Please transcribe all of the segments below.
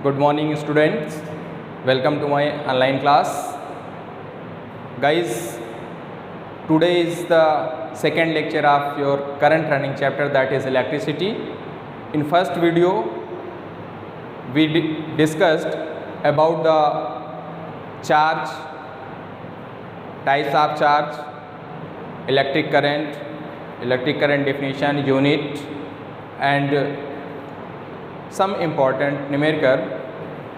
Good morning students, welcome to my online class. Guys, today is the second lecture of your current running chapter, that is electricity. In first video we discussed about the charge, types of charge, electric current definition, unit, and some important numerical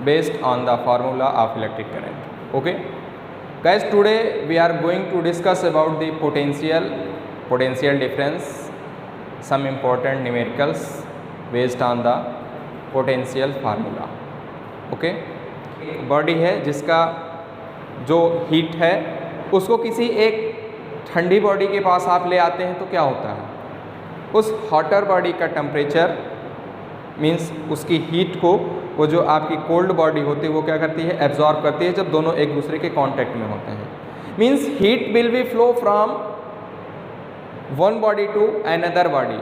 based on the formula of electric current. Okay guys, today we are going to discuss about the potential difference, some important numericals based on the potential formula. Okay, body है जिसका जो heat है उसको किसी एक ठंडी body के पास आप ले आते हैं तो क्या होता है, उस हॉटर बॉडी का टेम्परेचर मीन्स उसकी हीट को वो जो आपकी कोल्ड बॉडी होती है वो क्या करती है, एब्जॉर्ब करती है जब दोनों एक दूसरे के कांटेक्ट में होते हैं. Means heat will be flow from one body to another body.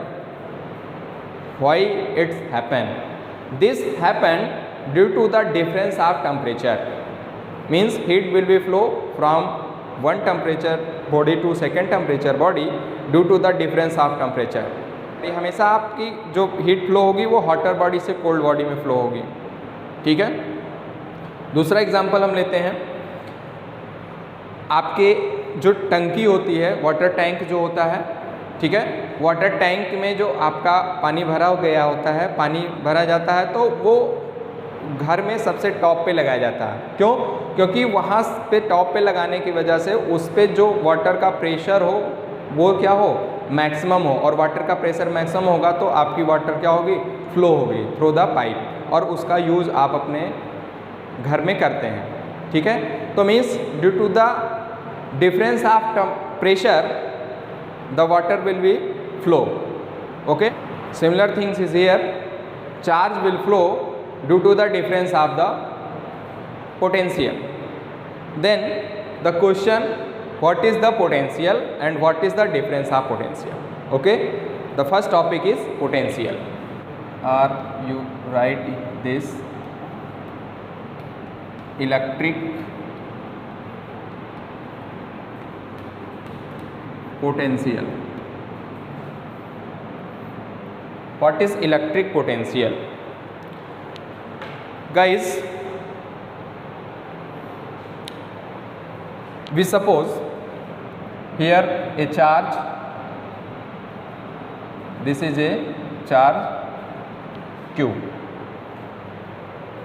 Why it's happen? This happen due to the difference of temperature. Means heat will be flow from one temperature body to second temperature body due to the difference of temperature. हमेशा आपकी जो heat flow होगी वो hotter body से cold body में flow होगी. ठीक है, दूसरा एग्जांपल हम लेते हैं. आपके जो टंकी होती है, वाटर टैंक जो होता है, ठीक है, वाटर टैंक में जो आपका पानी भरा गया होता है, पानी भरा जाता है तो वो घर में सबसे टॉप पे लगाया जाता है. क्यों? क्योंकि वहाँ पे टॉप पे लगाने की वजह से उस पर जो वाटर का प्रेशर हो वो क्या हो, मैक्सिमम हो. और वाटर का प्रेशर मैक्सिमम होगा तो आपकी वाटर क्या होगी, फ्लो होगी थ्रू द पाइप, और उसका यूज़ आप अपने घर में करते हैं. ठीक है, तो means due to the difference of pressure the water will be flow. Okay, similar things is here. Charge will flow due to the difference of the potential. Then the question, what is the potential and what is the difference of potential? Okay, the first topic is potential, or you write this electric potential. What is electric potential? Guys, we suppose here a charge, this is a charge Q.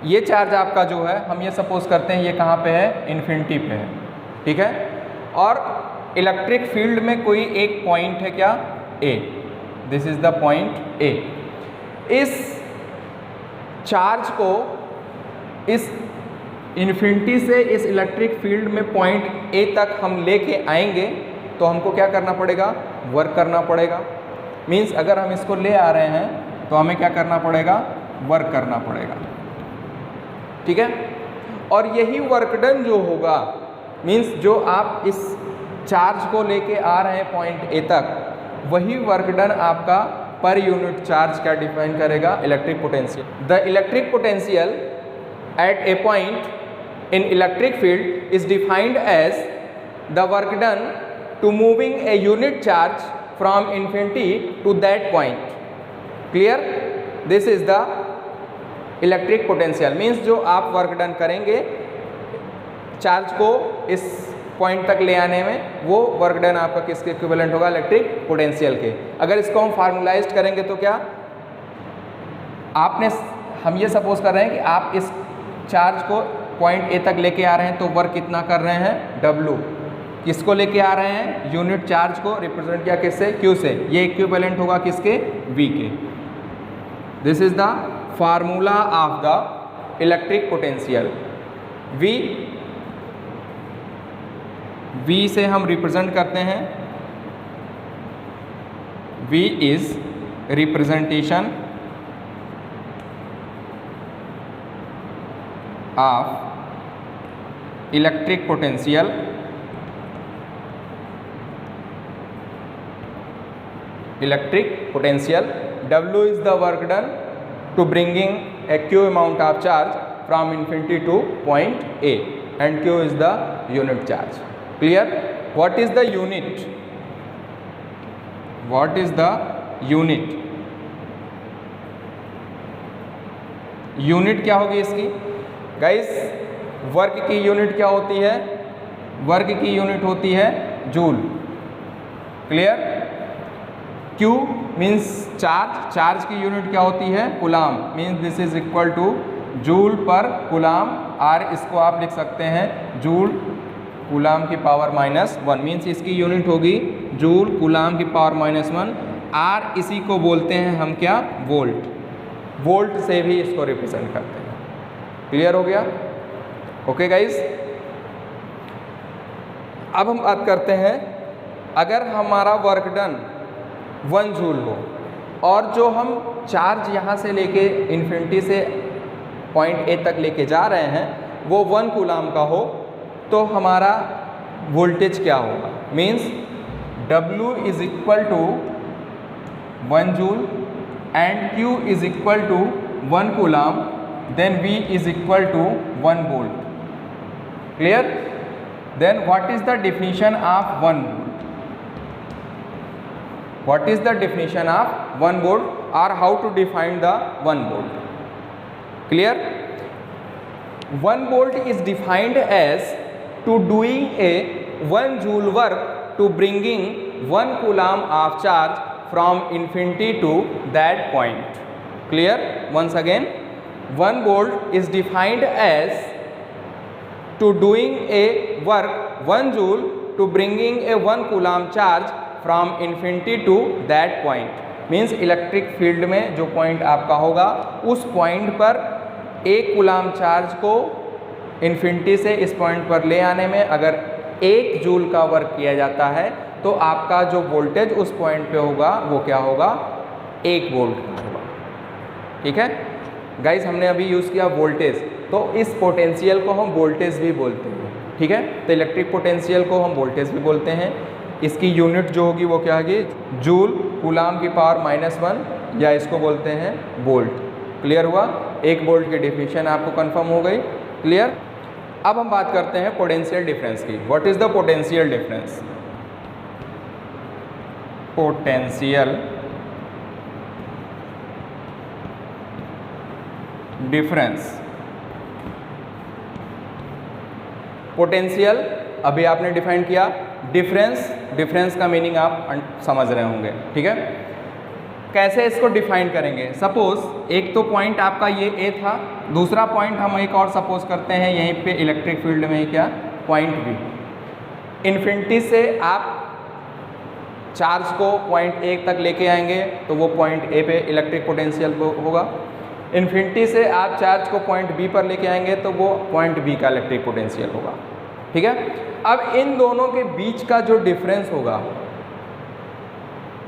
ये charge आपका जो है, हम ये suppose करते हैं ये कहाँ पे है, इन्फिनिटी पे है. ठीक है, और इलेक्ट्रिक फील्ड में कोई एक पॉइंट है क्या, A. This is the point A. इस चार्ज को इस इन्फिनिटी से इस इलेक्ट्रिक फील्ड में पॉइंट ए तक हम लेके आएंगे तो हमको क्या करना पड़ेगा, वर्क करना पड़ेगा. मीन्स अगर हम इसको ले आ रहे हैं तो हमें क्या करना पड़ेगा, वर्क करना पड़ेगा. ठीक है, और यही वर्क डन जो होगा, मीन्स जो आप इस चार्ज को लेके आ रहे हैं पॉइंट ए तक, वही वर्क डन आपका पर यूनिट चार्ज क्या डिफाइन करेगा, electric potential. The electric potential at a point in electric field is defined as the work done to moving a unit charge from infinity to that point. Clear? This is the electric potential. Means जो आप work done करेंगे charge को इस point तक ले आने में, वो वर्क डन आपका किसके इक्विवेलेंट होगा, इलेक्ट्रिक पोटेंशियल के. अगर इसको हम फार्मूलाइज करेंगे तो क्या, हम ये सपोज कर रहे हैं कि आप इस चार्ज को पॉइंट ए तक लेके आ रहे हैं तो वर्क कितना कर रहे हैं, W. किसको लेके आ रहे हैं, यूनिट चार्ज को रिप्रेजेंट किया किससे, Q से. ये इक्विवेलेंट होगा किसके, V के. This is the formula of the electric potential. V से हम रिप्रेजेंट करते हैं, V is representation of electric potential electric potential. W is the work done to bringing a Q amount of charge from infinity to point A, and Q is the unit charge. Clear? What is the unit? What is the unit? Unit क्या होगी इसकी guys? Work की unit क्या होती है? Work की unit होती है joule. Clear? Q means charge. Charge की यूनिट क्या होती है? Coulomb. Means this is equal two joule पर कूलाम. R इसको आप लिख सकते हैं जूल कूलाम की पावर -1. मीन्स इसकी यूनिट होगी जूल कूलाम की पावर -1. R इसी को बोलते हैं हम क्या? वोल्ट. वोल्ट से भी इसको रिप्रेजेंट करते हैं. क्लियर हो गया? ओके गाइस, अब हम बात करते हैं अगर हमारा वर्क डन 1 जूल हो और जो हम चार्ज यहाँ से लेके इन्फिनिटी से पॉइंट A तक लेके जा रहे हैं वो 1 कूलाम का हो, तो हमारा वोल्टेज क्या होगा? Means W is equal to 1 joule and Q is equal to 1 coulomb, then V is equal to 1 volt. Clear? Then what is the definition of 1 volt? What is the definition of 1 volt, or how to define the 1 volt? Clear? 1 volt is defined as to doing a 1 joule work to bringing 1 coulomb of charge from infinity to that point. Clear? Once again, 1 volt is defined as to doing a work 1 joule to bringing a 1 coulomb charge from infinity to that point. Means electric field में जो point आपका होगा उस point पर 1 coulomb charge को infinity से इस point पर ले आने में अगर 1 जूल का वर्क किया जाता है तो आपका जो वोल्टेज उस पॉइंट पे होगा वो क्या होगा? 1 वोल्ट का होगा. ठीक है गाइस, हमने अभी यूज़ किया वोल्टेज, तो इस पोटेंशियल को हम वोल्टेज भी बोलते हैं. ठीक है, तो इलेक्ट्रिक पोटेंशियल को हम वोल्टेज भी बोलते हैं. इसकी यूनिट जो होगी वो क्या होगी? जूल कूलाम की पावर -1, या इसको बोलते हैं वोल्ट. क्लियर हुआ? 1 वोल्ट की डेफिनेशन आपको कंफर्म हो गई. क्लियर? अब हम बात करते हैं पोटेंशियल डिफरेंस की. What is the potential difference? Potential difference. Potential अभी आपने डिफाइन किया. डिफरेंस, डिफरेंस का मीनिंग आप समझ रहे होंगे. ठीक है, कैसे इसको डिफाइन करेंगे? सपोज एक तो पॉइंट आपका ये A था, दूसरा पॉइंट हम एक और सपोज करते हैं यहीं पे इलेक्ट्रिक फील्ड में क्या? Point B. इन्फिनिटी से आप चार्ज को पॉइंट A तक लेके आएंगे तो वो पॉइंट A पे इलेक्ट्रिक पोटेंशियल होगा. इन्फिनिटी से आप चार्ज को पॉइंट B पर लेके आएंगे तो वो पॉइंट B का इलेक्ट्रिक पोटेंशियल होगा. ठीक है, अब इन दोनों के बीच का जो डिफरेंस होगा,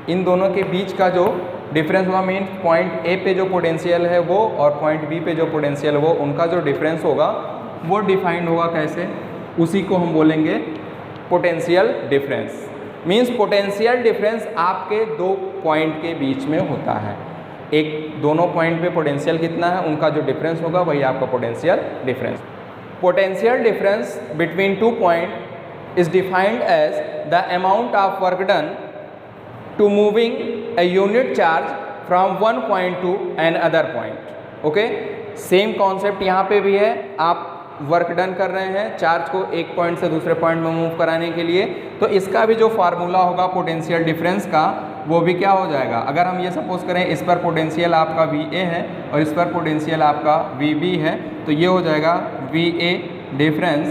इन दोनों के बीच का जो डिफरेंस होगा, मीन पॉइंट A पे जो पोटेंशियल है वो और पॉइंट B पे जो पोटेंशियल है वो, उनका जो डिफरेंस होगा वो डिफाइंड होगा कैसे? उसी को हम बोलेंगे potential difference. Means potential difference आपके 2 पॉइंट के बीच में होता है. एक दोनों पॉइंट पे पोटेंशियल कितना है उनका जो डिफरेंस होगा वही आपका potential difference. Potential difference between 2 point is defined as the amount of work done to moving a unit charge from one point to another point. Okay, same concept यहाँ पे भी है. आप वर्क डन कर रहे हैं चार्ज को एक पॉइंट से दूसरे पॉइंट में मूव कराने के लिए, तो इसका भी जो फार्मूला होगा पोटेंशियल डिफरेंस का वो भी क्या हो जाएगा? अगर हम ये सपोज करें इस पर पोटेंशियल आपका VA है और इस पर पोटेंशियल आपका VB है, तो ये हो जाएगा VA difference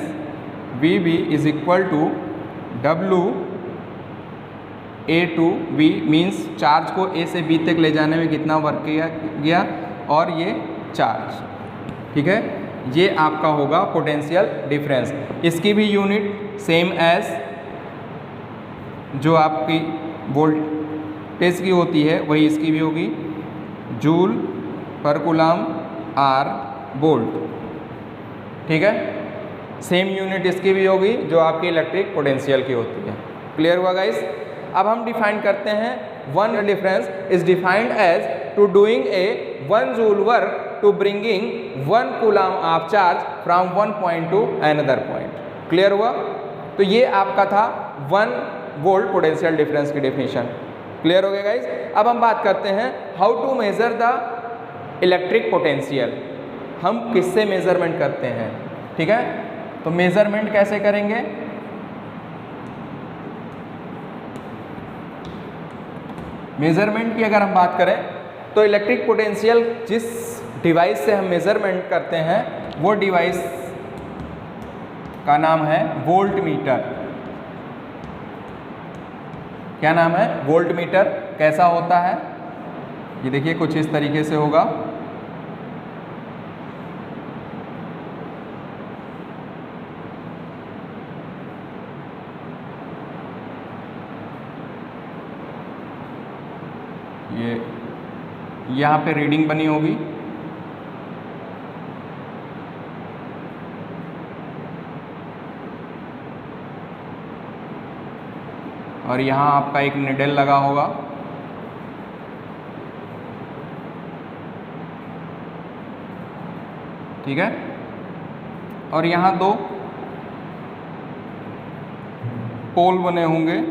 VB is equal to W A to B. मीन्स चार्ज को A से B तक ले जाने में कितना वर्क किया गया और ये चार्ज. ठीक है, ये आपका होगा पोटेंशियल डिफरेंस. इसकी भी यूनिट सेम एज जो आपकी वोल्टेज की होती है वही इसकी भी होगी, जूल पर कूलाम R वोल्ट. ठीक है, सेम यूनिट इसकी भी होगी जो आपकी इलेक्ट्रिक पोटेंशियल की होती है. क्लियर हुआ गाइस? अब हम डिफाइन करते हैं 1 difference is defined as to doing a 1 joule work to bringing 1 coulomb of charge from one point to another point. Clear हुआ? तो ये आपका था 1 वोल्ट पोटेंशियल डिफरेंस की डेफिनेशन। क्लियर हो गया गाइज? अब हम बात करते हैं how to measure the electric potential. हम किससे मेजरमेंट करते हैं? ठीक है, तो मेजरमेंट कैसे करेंगे? मेजरमेंट की अगर हम बात करें तो इलेक्ट्रिक पोटेंशियल जिस डिवाइस से हम मेजरमेंट करते हैं वो डिवाइस का नाम है वोल्ट मीटर। क्या नाम है? Volt meter. कैसा होता है? ये देखिए कुछ इस तरीके से होगा। ये यहाँ पे रीडिंग बनी होगी। और यहाँ आपका एक निडल लगा होगा। ठीक है, और यहाँ 2 पोल बने होंगे,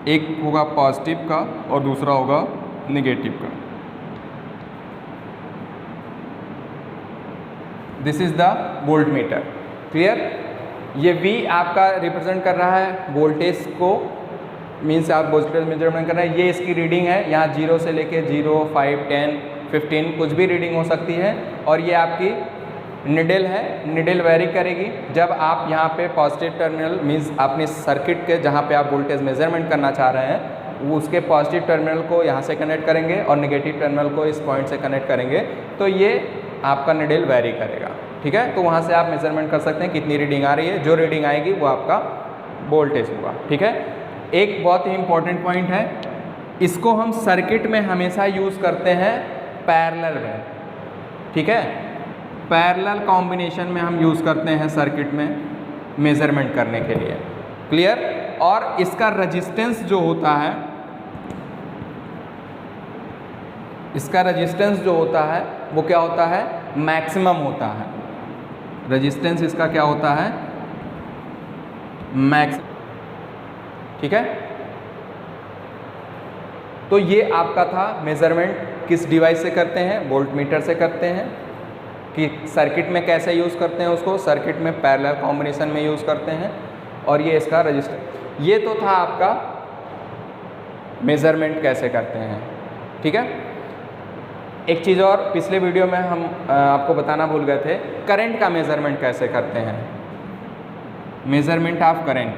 एक होगा पॉजिटिव का और दूसरा होगा नेगेटिव का। This is the volt meter. Clear? ये V आपका रिप्रेजेंट कर रहा है वोल्टेज को, मीन्स आप वोल्टेज मेजरमेंट कर रहे हैं। ये इसकी रीडिंग है, यहाँ 0 से लेके 0, 5, 10, 15 कुछ भी रीडिंग हो सकती है। और ये आपकी निडल है, निडल वेरी करेगी। जब आप यहाँ पे पॉजिटिव टर्मिनल मीन्स अपने सर्किट के जहाँ पे आप वोल्टेज मेजरमेंट करना चाह रहे हैं वो उसके पॉजिटिव टर्मिनल को यहाँ से कनेक्ट करेंगे और नेगेटिव टर्मिनल को इस पॉइंट से कनेक्ट करेंगे, तो ये आपका निडल वेरी करेगा। ठीक है, तो वहाँ से आप मेजरमेंट कर सकते हैं कितनी रीडिंग आ रही है। जो रीडिंग आएगी वो आपका वोल्टेज होगा। ठीक है, एक बहुत ही इंपॉर्टेंट पॉइंट है, इसको हम सर्किट में हमेशा यूज़ करते हैं पैरेलल में। ठीक है, पैरेलल कॉम्बिनेशन में हम यूज़ करते हैं सर्किट में मेजरमेंट करने के लिए। क्लियर? और इसका रेजिस्टेंस जो होता है, इसका रेजिस्टेंस जो होता है वो क्या होता है? मैक्सिमम होता है। रेजिस्टेंस इसका क्या होता है? मैक्स। ठीक है, तो ये आपका था मेजरमेंट किस डिवाइस से करते हैं? वोल्ट मीटर से करते हैं। कि सर्किट में कैसे यूज़ करते हैं उसको? सर्किट में पैरेलल कॉम्बिनेशन में यूज़ करते हैं। और ये इसका रजिस्टर। ये तो था आपका मेजरमेंट कैसे करते हैं। ठीक है, एक चीज़ और पिछले वीडियो में हम आपको बताना भूल गए थे, करंट का मेजरमेंट कैसे करते हैं। Measurement of current.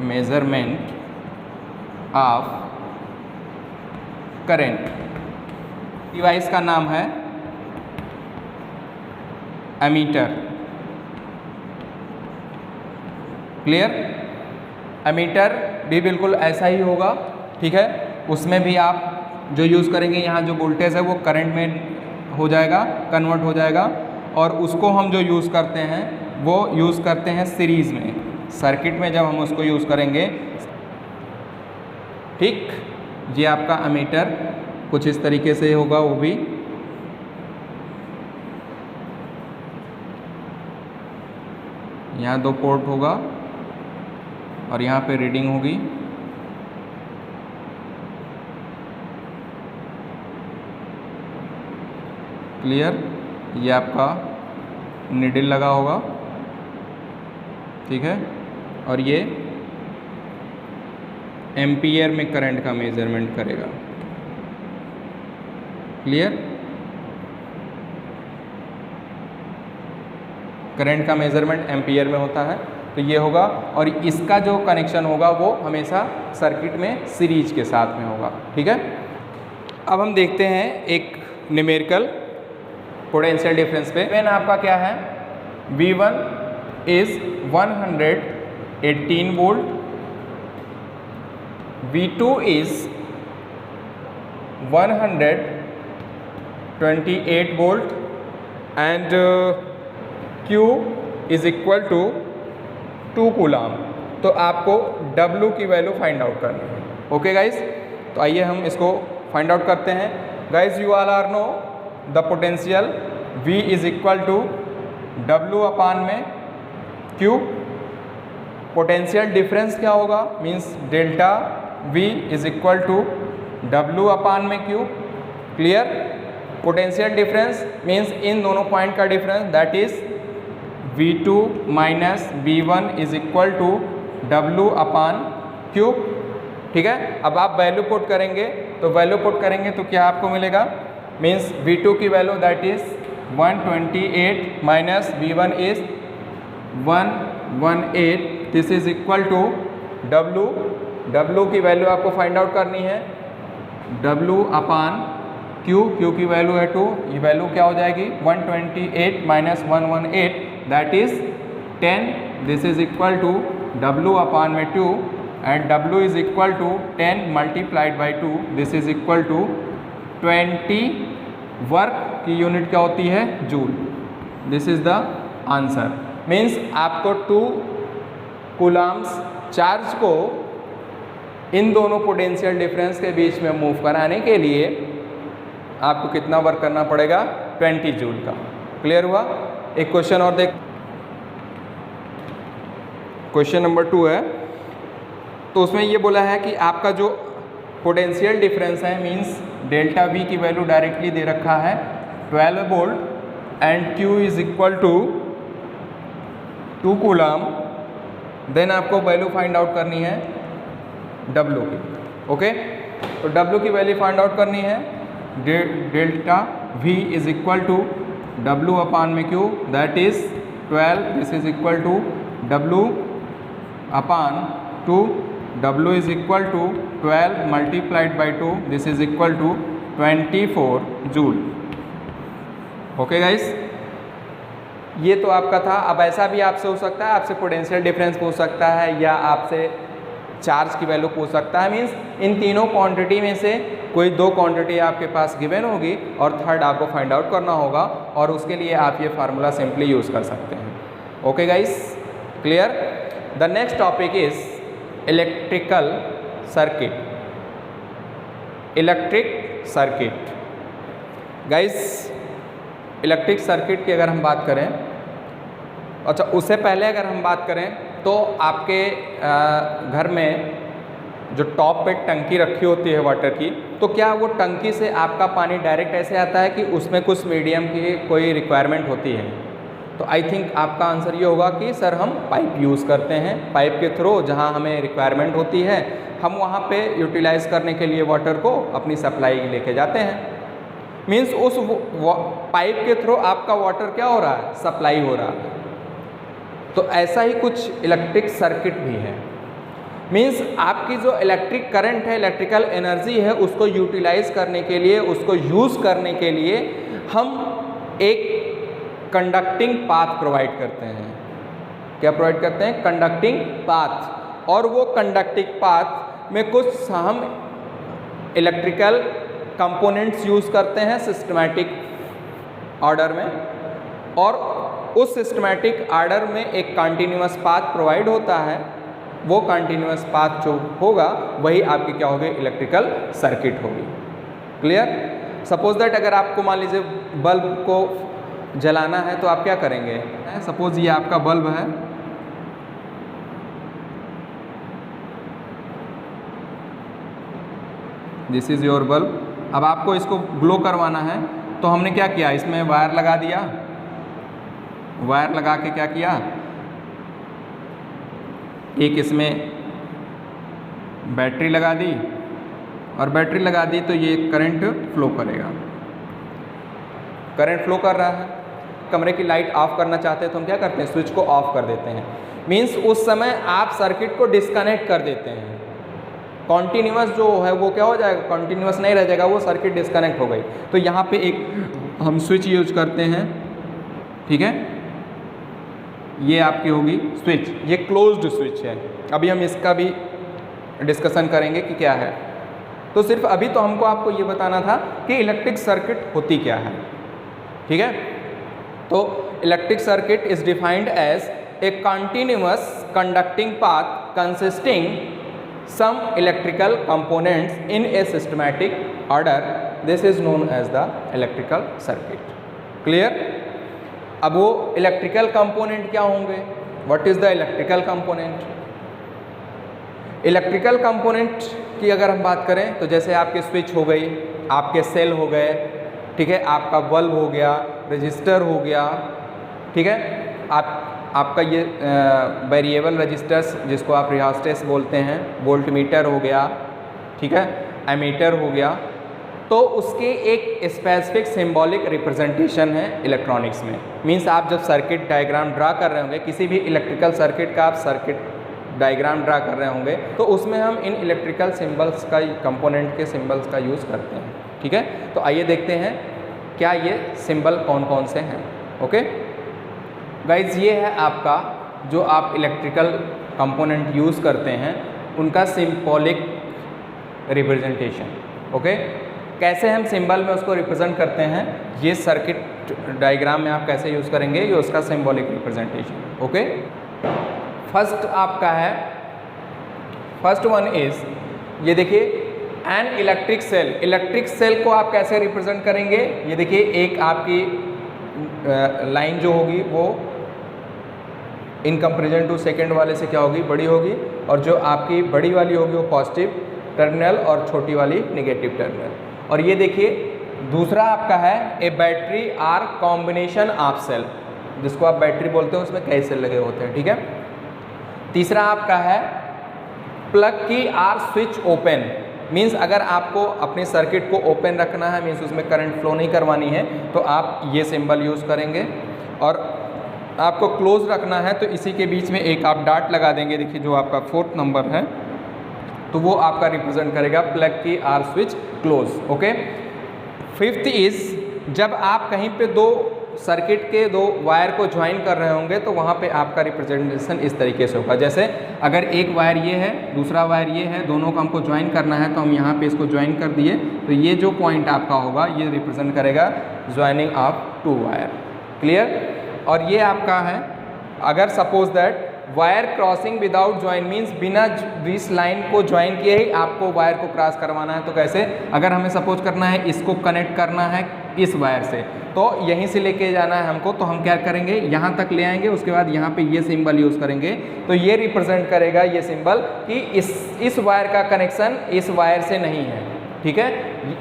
Measurement of current. Device का नाम है एमीटर। क्लियर? एमीटर भी बिल्कुल ऐसा ही होगा। ठीक है, उसमें भी आप जो यूज़ करेंगे, यहाँ जो वोल्टेज है वो करंट में हो जाएगा, कन्वर्ट हो जाएगा। और उसको हम जो यूज़ करते हैं वो यूज़ करते हैं सीरीज़ में। सर्किट में जब हम उसको यूज़ करेंगे, ठीक, ये आपका एमीटर कुछ इस तरीके से होगा। वो भी यहाँ 2 पोर्ट होगा और यहाँ पे रीडिंग होगी। क्लियर? ये आपका निडल लगा होगा। ठीक है, और ये एम्पियर में करंट का मेजरमेंट करेगा। क्लियर? करंट का मेजरमेंट एम्पियर में होता है, तो ये होगा। और इसका जो कनेक्शन होगा वो हमेशा सर्किट में सीरीज के साथ में होगा। ठीक है, अब हम देखते हैं एक न्यूमेरिकल पोटेंशियल डिफरेंस पे। वेन आपका क्या है? V1 is 118 volt, V2 is 128 volt and Q is equal to 2 coulomb. तो आपको W की वैल्यू फाइंड आउट करनी है। ओके गाइस, तो आइए हम इसको फाइंड आउट करते हैं। Guys you all are know the potential V is equal to W upon में Q। पोटेंशियल डिफरेंस क्या होगा, means delta V is equal to W upon में Q। Clear. Potential difference means इन दोनों point का difference, that is V2 minus V1 is equal to W upon Q। ठीक है। अब आप वैल्यू पुट करेंगे तो क्या आपको मिलेगा, मीन्स V2 की value that is 128 minus V1 is 118, this is equal to W की वैल्यू आपको फाइंड आउट करनी है, W अपान Q की वैल्यू है 2, ये वैल्यू क्या हो जाएगी 128 minus 118 that is 10, this is equal to W upon में 2 and W is equal to 10 multiplied by 2, this is equal to 20। Work की यूनिट क्या होती है, joule. This is the answer. Means आपको 2 कूलम्स चार्ज को इन दोनों पोटेंशियल डिफरेंस के बीच में मूव कराने के लिए आपको कितना वर्क करना पड़ेगा, 20 जूल का। क्लियर हुआ। एक क्वेश्चन और देख, क्वेश्चन नंबर 2 है, तो उसमें ये बोला है कि आपका जो पोटेंशियल डिफरेंस है, मींस डेल्टा V की वैल्यू डायरेक्टली दे रखा है 12 volt and Q is equal to 2 coulomb. Then आपको वैल्यू फाइंड आउट करनी है W की। ओके, तो W की वैल्यू फाइंड आउट करनी है, delta V is equal to W upon में Q that is 12, this is equal to W upon 2, W is equal to 12 multiplied by 2, this is equal to 24 joule. Okay guys, ये तो आपका था। अब ऐसा भी आपसे हो सकता है, आपसे पोटेंशियल डिफरेंस पूछ सकता है या आपसे चार्ज की वैल्यू पूछ सकता है। मीन्स इन तीनों क्वांटिटी में से कोई 2 क्वांटिटी आपके पास गिवन होगी और थर्ड आपको फाइंड आउट करना होगा, और उसके लिए आप ये फार्मूला सिंपली यूज़ कर सकते हैं। Okay guys, clear. The next topic is electrical circuit. Electric circuit guys, electric circuit की अगर हम बात करें, अच्छा उससे पहले अगर हम बात करें तो आपके घर में जो टॉप पे टंकी रखी होती है वाटर की, तो क्या वो टंकी से आपका पानी डायरेक्ट ऐसे आता है कि उसमें कुछ मीडियम की कोई रिक्वायरमेंट होती है? तो आई थिंक आपका आंसर ये होगा कि सर हम पाइप यूज़ करते हैं, पाइप के थ्रू जहाँ हमें रिक्वायरमेंट होती है हम वहाँ पे यूटिलाइज़ करने के लिए वाटर को अपनी सप्लाई लेके जाते हैं। मीन्स उस पाइप के थ्रू आपका वाटर क्या हो रहा है, सप्लाई हो रहा है। तो ऐसा ही कुछ इलेक्ट्रिक सर्किट भी है। मीन्स आपकी जो इलेक्ट्रिक करंट है, इलेक्ट्रिकल एनर्जी है, उसको यूटिलाइज़ करने के लिए, उसको यूज़ करने के लिए हम एक कंडक्टिंग पाथ प्रोवाइड करते हैं। क्या प्रोवाइड करते हैं? Conducting path. और वो कंडक्टिंग पाथ में कुछ हम इलेक्ट्रिकल कंपोनेंट्स यूज़ करते हैं सिस्टमैटिक ऑर्डर में, और उस सिस्टमैटिक ऑर्डर में एक कंटिन्यूअस पाथ प्रोवाइड होता है। वो कंटिन्यूअस पाथ जो होगा वही आपकी क्या होगी, इलेक्ट्रिकल सर्किट होगी। क्लियर। सपोज दैट अगर आपको मान लीजिए बल्ब को जलाना है तो आप क्या करेंगे? सपोज ये आपका बल्ब है, दिस इज योर बल्ब। अब आपको इसको ग्लो करवाना है तो हमने क्या किया, इसमें वायर लगा दिया। वायर लगा के क्या किया, एक इसमें बैटरी लगा दी, और बैटरी लगा दी तो ये करंट फ्लो करेगा। करंट फ्लो कर रहा है, कमरे की लाइट ऑफ करना चाहते हैं तो हम क्या करते हैं, स्विच को ऑफ कर देते हैं। मीन्स उस समय आप सर्किट को डिस्कनेक्ट कर देते हैं। कॉन्टीन्यूअस जो है वो क्या हो जाएगा, कॉन्टीन्यूअस नहीं रह जाएगा, वो सर्किट डिस्कनेक्ट हो गई। तो यहाँ पे एक हम स्विच यूज करते हैं, ठीक है। ये आपकी होगी स्विच, ये क्लोज्ड स्विच है। अभी हम इसका भी डिस्कशन करेंगे कि क्या है। तो सिर्फ अभी तो हमको आपको ये बताना था कि इलेक्ट्रिक सर्किट होती क्या है, ठीक है। तो electric circuit is defined as a continuous conducting path consisting some electrical components in a systematic order, this is known as the electrical circuit. Clear? अब वो इलेक्ट्रिकल कंपोनेंट क्या होंगे? What is the electrical component? Electrical component की अगर हम बात करें तो जैसे आपके स्विच हो गई, आपके सेल हो गए, ठीक है, आपका बल्ब हो गया, रजिस्टर हो गया, ठीक है, आपका ये वेरिएबल रजिस्टर्स जिसको आप रियोस्टेट बोलते हैं, वोल्ट मीटर हो गया, ठीक है, एमीटर हो गया, तो उसके एक स्पेसिफिक सिंबॉलिक रिप्रेजेंटेशन है इलेक्ट्रॉनिक्स में। मींस आप जब सर्किट डायग्राम ड्रा कर रहे होंगे, किसी भी इलेक्ट्रिकल सर्किट का आप सर्किट डायग्राम ड्रा कर रहे होंगे, तो उसमें हम इन इलेक्ट्रिकल सिंबल्स का, कंपोनेंट के सिंबल्स का यूज़ करते हैं, ठीक है। तो आइए देखते हैं क्या ये सिंबल कौन कौन से हैं। ओके गाइज, ये है आपका जो आप इलेक्ट्रिकल कंपोनेंट यूज़ करते हैं उनका सिंबॉलिक रिप्रेजेंटेशन। ओके, कैसे हम सिंबल में उसको रिप्रेजेंट करते हैं, ये सर्किट डायग्राम में आप कैसे यूज़ करेंगे, ये उसका सिंबॉलिक रिप्रेजेंटेशन। ओके, फर्स्ट आपका है, फर्स्ट वन इज, ये देखिए an electric cell. Electric cell को आप कैसे रिप्रेजेंट करेंगे, ये देखिए एक आपकी लाइन जो होगी वो इन कंपेरिजन टू सेकेंड वाले से क्या होगी, बड़ी होगी, और जो आपकी बड़ी वाली होगी वो पॉजिटिव टर्मिनल और छोटी वाली नेगेटिव टर्मिनल। और ये देखिए दूसरा आपका है a battery are combination of cell, जिसको आप बैटरी बोलते हैं, उसमें कई सेल लगे होते हैं, ठीक है। तीसरा आपका है plug key or switch open, means अगर आपको अपने सर्किट को ओपन रखना है, मींस उसमें करंट फ्लो नहीं करवानी है, तो आप ये सिंबल यूज़ करेंगे। और आपको क्लोज रखना है तो इसी के बीच में एक आप डाट लगा देंगे, देखिए जो आपका 4th नंबर है, तो वो आपका रिप्रेजेंट करेगा plug key or switch close. Okay, 5th is, जब आप कहीं पे दो सर्किट के दो वायर को ज्वाइन कर रहे होंगे तो वहाँ पे आपका रिप्रेजेंटेशन इस तरीके से होगा। जैसे अगर एक वायर ये है, दूसरा वायर ये है, दोनों को हमको ज्वाइन करना है, तो हम यहाँ पे इसको ज्वाइन कर दिए, तो ये जो पॉइंट आपका होगा ये रिप्रेजेंट करेगा ज्वाइनिंग ऑफ 2 वायर। क्लियर? और ये आपका है, अगर suppose that wire crossing without join, means बिना इस लाइन को ज्वाइन किए ही आपको वायर को क्रॉस करवाना है, तो कैसे, अगर हमें सपोज करना है इसको कनेक्ट करना है इस वायर से, तो यहीं से लेके जाना है हमको, तो हम क्या करेंगे, यहाँ तक ले आएंगे, उसके बाद यहाँ पे ये सिंबल यूज़ करेंगे, तो ये रिप्रेजेंट करेगा ये सिंबल कि इस वायर का कनेक्शन इस वायर से नहीं है, ठीक है,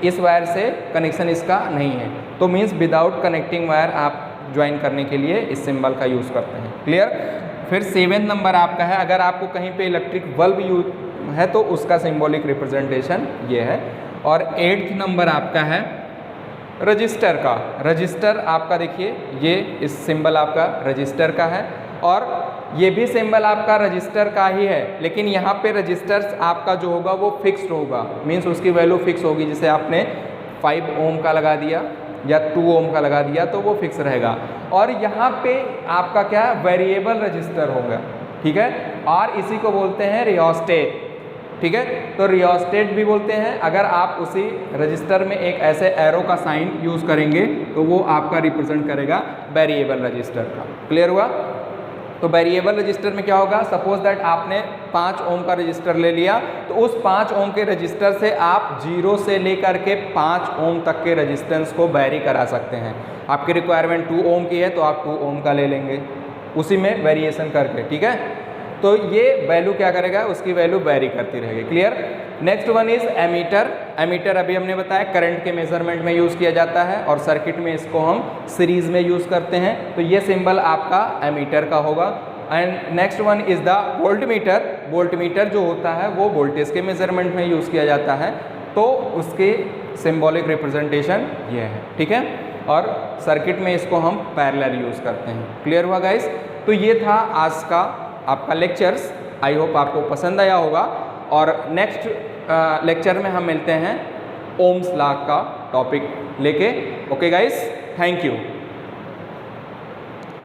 इस वायर से कनेक्शन इसका नहीं है, तो मीन्स विदाउट कनेक्टिंग वायर आप ज्वाइन करने के लिए इस सिंबल का यूज़ करते हैं। क्लियर? फिर 7th नंबर आपका है, अगर आपको कहीं पे इलेक्ट्रिक बल्ब यूज है तो उसका सिंबॉलिक रिप्रेजेंटेशन ये है। और 8th नंबर आपका है रजिस्टर का। रजिस्टर आपका देखिए ये इस सिंबल आपका रजिस्टर का है, और ये भी सिंबल आपका रजिस्टर का ही है, लेकिन यहाँ पे रजिस्टर्स आपका जो होगा वो फिक्स्ड होगा, मीन्स उसकी वैल्यू फिक्स होगी। जैसे आपने 5 ओम का लगा दिया या 2 ओम का लगा दिया तो वो फिक्स रहेगा। और यहाँ पे आपका क्या है, वेरिएबल रजिस्टर होगा, ठीक है, और इसी को बोलते हैं रियोस्टेट, ठीक है। तो रियोस्टेट भी बोलते हैं। अगर आप उसी रजिस्टर में एक ऐसे एरो का साइन यूज़ करेंगे तो वो आपका रिप्रेजेंट करेगा वेरिएबल रजिस्टर का। क्लियर हुआ? तो वेरिएबल रजिस्टर में क्या होगा, सपोज दैट आपने 5 ओम का रजिस्टर ले लिया, तो उस 5 ओम के रजिस्टर से आप 0 से लेकर के 5 ओम तक के रजिस्टेंस को वेरी करा सकते हैं। आपकी रिक्वायरमेंट 2 ओम की है तो आप 2 ओम का ले लेंगे, उसी में वेरिएशन करके, ठीक है। तो ये वैल्यू क्या करेगा, उसकी वैल्यू वेरी करती रहेगी। Clear? Next one is ammeter. Ammeter अभी हमने बताया करंट के मेजरमेंट में यूज़ किया जाता है, और सर्किट में इसको हम सीरीज में यूज़ करते हैं, तो ये सिंबल आपका एमीटर का होगा। And next one is the voltmeter. Voltmeter जो होता है वो वोल्टेज के मेजरमेंट में यूज़ किया जाता है, तो उसके सिंबॉलिक रिप्रेजेंटेशन ये है, ठीक है। और सर्किट में इसको हम पैरेलल यूज़ करते हैं। क्लियर हुआ गाइस? तो ये था आज का आपका लेक्चर्स। आई होप आपको पसंद आया होगा, और नेक्स्ट लेक्चर में हम मिलते हैं ओम्स लॉ का टॉपिक लेके। Okay guys, thank you.